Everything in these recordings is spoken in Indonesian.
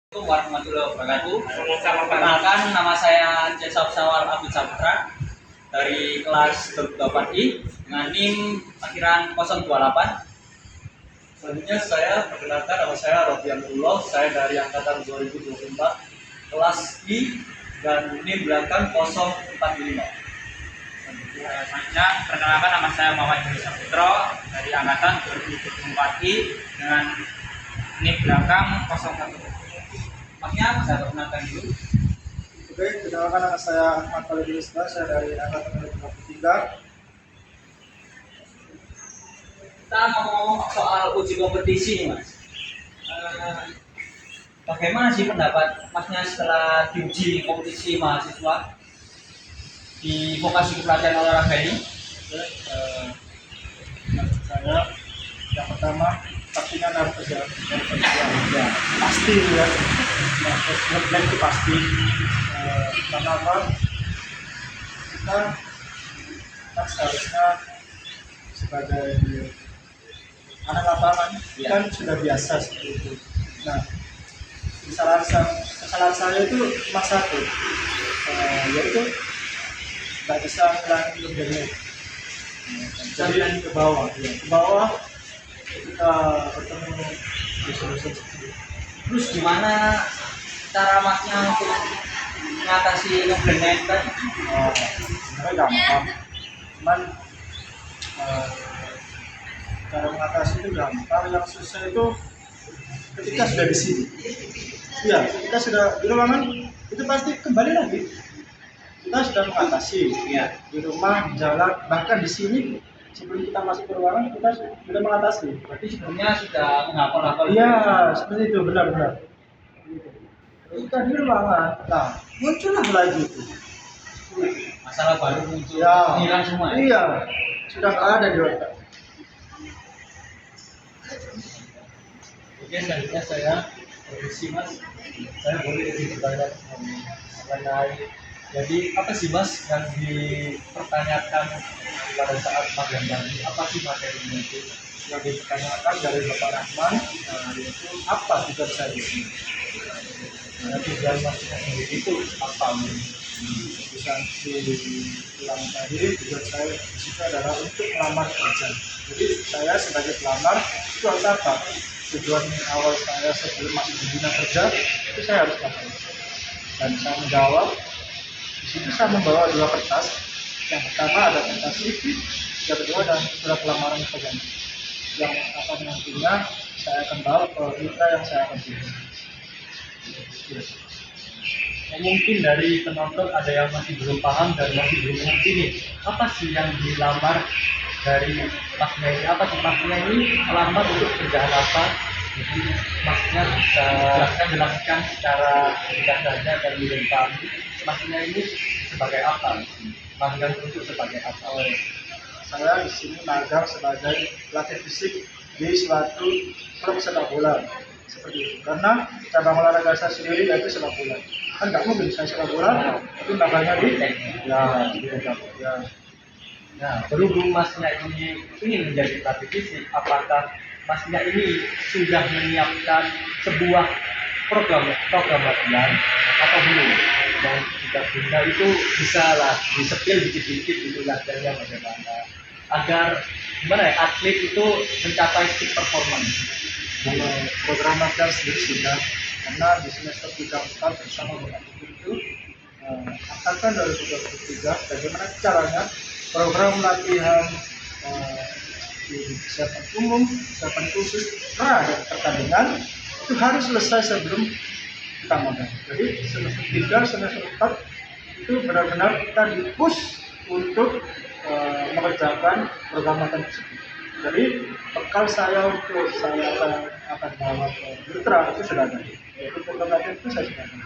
Assalamualaikum warahmatullahi wabarakatuh. Perkenalkan, nama saya Cesar Sawal Abdul Saputra dari kelas 8I dengan NIM akhiran 028. Selanjutnya saya perkenalkan, nama saya Rofianullah, saya dari angkatan 2024 kelas I dan NIM belakang 045. Selanjutnya, perkenalkan, nama saya Muhammad Juri Saputro dari angkatan 2024I dengan NIM belakang 01. Maksudnya saya perkenalkan dulu. Oke, perkenalkan, nama saya Ahmad Khalid Rizka, saya dari angkatan 2023. Kita ngomong soal uji kompetisi nih, Mas. Bagaimana sih pendapat Masnya setelah diuji kompetisi mahasiswa di vokasi pelatihan olahraga ini? Saya yang pertama pastinya harus kerja ya, pasti ya. Nah, ngeblend itu pasti karena apa? Kita kan seharusnya sebagai anak lapangan kan sudah biasa seperti itu. Nah, kesalahan saya itu cuma satu, yaitu nggak bisa ngilangin ngeblendnya. Jadi ke bawah, ya. Ke bawah kita bertemu di solusi seperti itu. Terus gimana cara Masnya untuk mengatasi ngeblendnya itu kan? Sebenarnya gampang, cuman cara mengatasi itu gampang. Yang susah itu ketika sudah di sini, ya ketika sudah di ruangan itu pasti kembali lagi. Kita sudah mengatasi, ya di rumah, di jalan, bahkan di sini sebelum kita masuk ke ruangan kita sudah mengatasi. Berarti sebelumnya sudah menghafal-hafal. Iya, seperti itu, benar-benar. Ketika di ruangan, nah muncullah lagi itu. Masalah baru muncul, Ya, hilang semua. iya, sudah nggak ada di otak. Oke, selanjutnya saya produksi, Mas. Saya boleh bertanya mengenai, jadi apa sih Mas yang dipertanyakan pada saat magang tadi? Apa sih materinya itu yang dipertanyakan dari Bapak Rahman? Yaitu apa tugas saya di sini? Nah, tugas Masnya sendiri itu apa? Bisa diulang tadi, tugas saya di situ adalah untuk melamar kerja. Jadi saya sebagai pelamar itu harus apa? Tujuan awal saya sebelum masuk di dunia kerja itu saya harus apa? Dan saya menjawab. Di situ saya membawa dua kertas. Yang pertama ada kertas CV, yang kedua ada surat lamaran kerja. Yang akan nantinya saya akan bawa ke mitra yang saya akan pilih. Yes. Mungkin dari penonton ada yang masih belum paham dan masih belum mengerti nih, apa sih yang dilamar dari Masnya ini? Apa sih Masnya ini melamar untuk kerjaan apa? Jadi Masnya bisa jelaskan secara singkat saja dan mudah dipahami. Masnya ini sebagai apa? Magang untuk sebagai apa? Saya di sini magang sebagai pelatih fisik di suatu klub sepak bola seperti itu. Karena cabang olahraga saya sendiri yaitu sepak bola. Kan nggak mungkin saya sepak bola, tapi magangnya di ya. Nah, berhubung Masnya ini ingin menjadi pelatih fisik, apakah Masnya ini sudah menyiapkan sebuah program latihan atau belum? Dan jika sudah itu bisa lah disepil dikit-dikit itu latihannya bagaimana agar gimana ya, atlet itu mencapai peak performance. Kalau program latihan sendiri sudah, karena di semester 3-4 bersama Bapak itu angkatan 2023 bagaimana caranya program latihan di persiapan umum, persiapan khusus, dan pertandingan itu harus selesai sebelum kita magang. Jadi semester 3, semester 4 itu benar-benar kita di-push untuk mengerjakan program latihan tersebut. Jadi bekal saya untuk saya akan bawa ke mitra itu sudah ada. Yaitu program latihan itu saya sudah ada.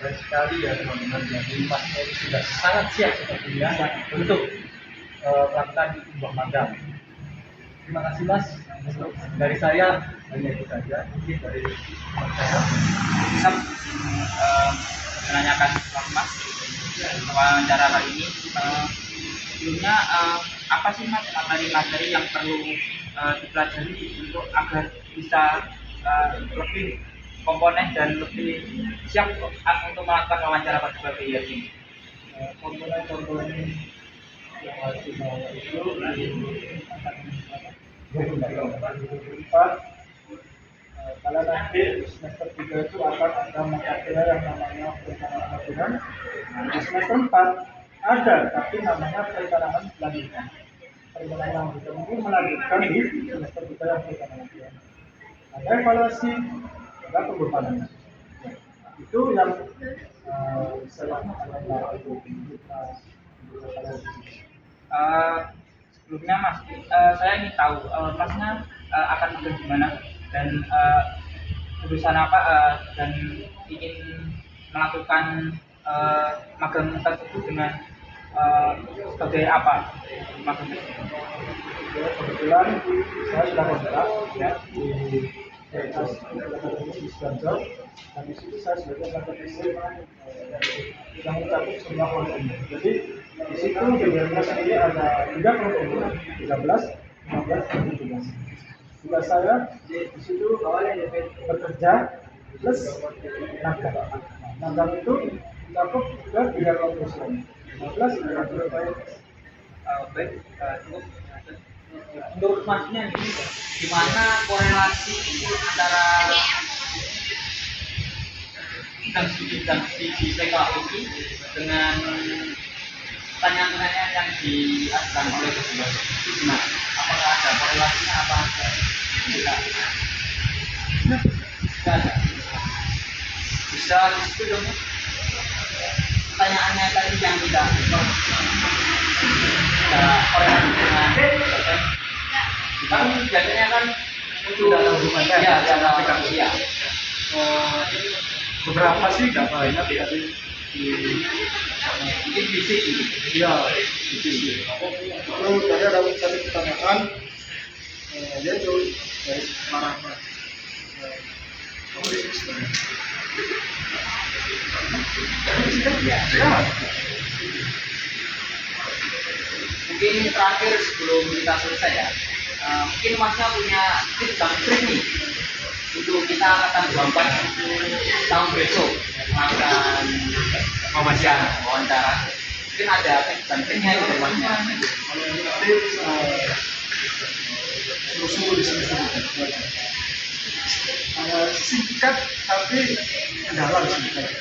Keren sekali ya teman-teman. Jadi Masnya ini sudah sangat siap sepertinya untuk melakukan sebuah magang. Terima kasih Mas. Dari saya hanya itu saja. Mungkin dari teman saya bisa menanyakan Mas wawancara kali ini. Sebelumnya apa sih Mas materi-materi yang perlu dipelajari untuk agar bisa lebih komponen dan lebih siap untuk melakukan wawancara pada bagian ini? Komponen-komponen yang harus dibawa itu akan 2024. Kalau nanti semester 3 itu akan ada mata kuliah yang namanya perencanaan lingkungan. Di semester 4 ada, tapi namanya perencanaan lanjutan. Perencanaan lanjutan itu melanjutkan di semester 3 yang perencanaan lingkungan. Ada evaluasi, ada pembekalan. Itu yang saya lakukan itu kita. Sebelumnya Mas, saya ingin tahu Masnya akan magang di mana dan jurusan apa dan ingin melakukan magang tersebut dengan sebagai apa magang tersebut? Kebetulan saya sudah kontrak ya di PNS di Sidoarjo, dan di situ saya sebagai akademisi yang mencakup semua kelompok umur. Jadi di situ di BMK sendiri ada 3 kelompok umur, 13, 15, dan 17. Tugas saya di situ awalnya bekerja plus magang. Magang itu mencakup ke 3 kelompok usia, 15, 20. Baik, cukup. Menurut Masnya ini gimana korelasi antara bidang studi di PKUI dengan pertanyaan-pertanyaan yang diajukan oleh kedua itu gimana? Apakah ada korelasinya apa tidak? Tidak ada. Bisa disitu dong. Pertanyaannya tadi yang tidak korelasi dengan kan biasanya kan itu dalam hubungannya ya sama dalam PKUI. ya. Beberapa sih nggak banyak ya Mungkin fisik gitu. iya itu sih. Lalu tadi ada satu pertanyaan yaitu dari Marahmat. Ya. Mungkin terakhir sebelum kita selesai ya, mungkin Masnya punya tips dan trik nih untuk kita akan berangkat tahun besok akan wawancara. Mungkin ada tips dan triknya itu dari Masnya. Kalau yang tips sungguh-sungguh di sini singkat tapi mendalam singkat.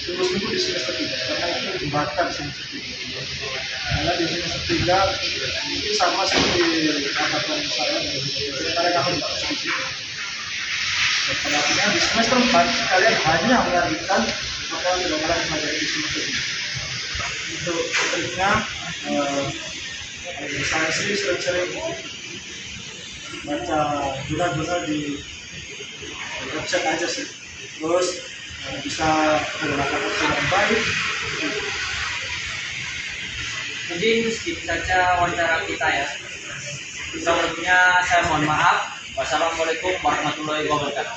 Sungguh-sungguh di semester 3 karena itu jembatan semester 3. Karena di semester 3 itu sama seperti angkatan saya dari kamu juga seperti itu. Pada akhirnya di semester 4 kalian hanya melanjutkan apa yang sudah kalian pelajari di semester 3. Untuk triknya saya sih sering-sering baca jurnal-jurnal di website aja sih. Terus bisa menggunakan opsi yang baik. Mungkin segitu saja wawancara kita ya. Sebelumnya saya mohon maaf. Wassalamualaikum warahmatullahi wabarakatuh.